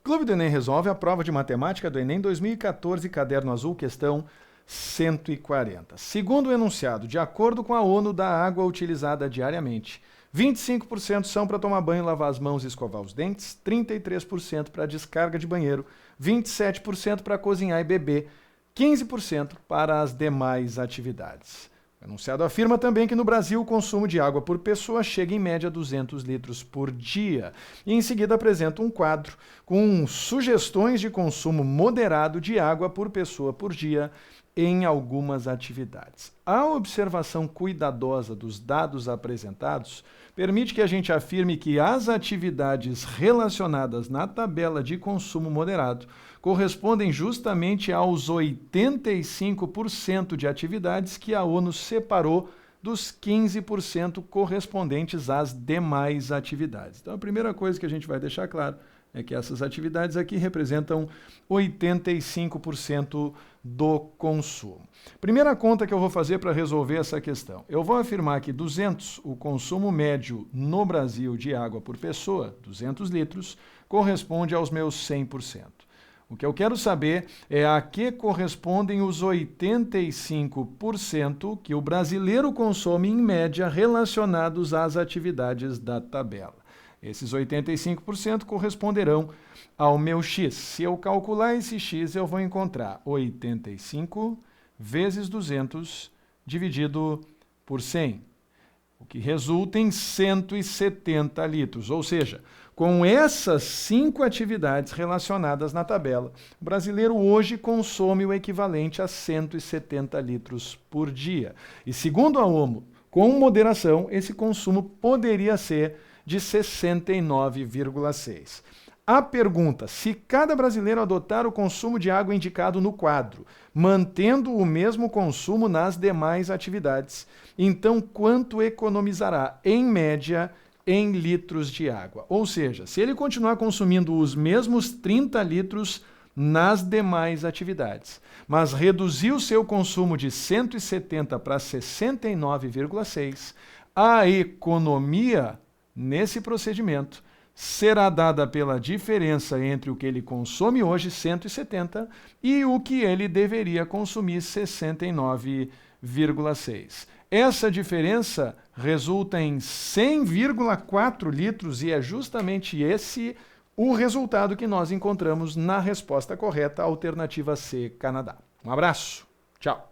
Clube do Enem Resolve a prova de matemática do Enem 2014, caderno azul, questão 140. Segundo o enunciado, de acordo com a ONU, da água utilizada diariamente, 25% são para tomar banho, lavar as mãos e escovar os dentes, 33% para descarga de banheiro, 27% para cozinhar e beber, 15% para as demais atividades. O enunciado afirma também que no Brasil o consumo de água por pessoa chega em média a 200 litros por dia. E em seguida apresenta um quadro com sugestões de consumo moderado de água por pessoa por dia em algumas atividades. A observação cuidadosa dos dados apresentados permite que a gente afirme que as atividades relacionadas na tabela de consumo moderado correspondem justamente aos 85% de atividades que a ONU separou dos 15% correspondentes às demais atividades. Então, a primeira coisa que a gente vai deixar claro é que essas atividades aqui representam 85% do consumo. Primeira conta que eu vou fazer para resolver essa questão. Eu vou afirmar que 200, o consumo médio no Brasil de água por pessoa, 200 litros, corresponde aos meus 100%. O que eu quero saber é a que correspondem os 85% que o brasileiro consome em média relacionados às atividades da tabela. Esses 85% corresponderão ao meu x. Se eu calcular esse x, eu vou encontrar 85 vezes 200 dividido por 100, o que resulta em 170 litros. Ou seja, com essas 5 atividades relacionadas na tabela, o brasileiro hoje consome o equivalente a 170 litros por dia. E segundo a ONU, com moderação, esse consumo poderia ser de 69,6. A pergunta: se cada brasileiro adotar o consumo de água indicado no quadro, mantendo o mesmo consumo nas demais atividades, então quanto economizará, em média, em litros de água? Ou seja, se ele continuar consumindo os mesmos 30 litros nas demais atividades, mas reduzir o seu consumo de 170 para 69,6, a economia nesse procedimento será dada pela diferença entre o que ele consome hoje, 170, e o que ele deveria consumir, 69,6. Essa diferença resulta em 100,4 litros e é justamente esse o resultado que nós encontramos na resposta correta, alternativa C, Canadá. Um abraço, tchau!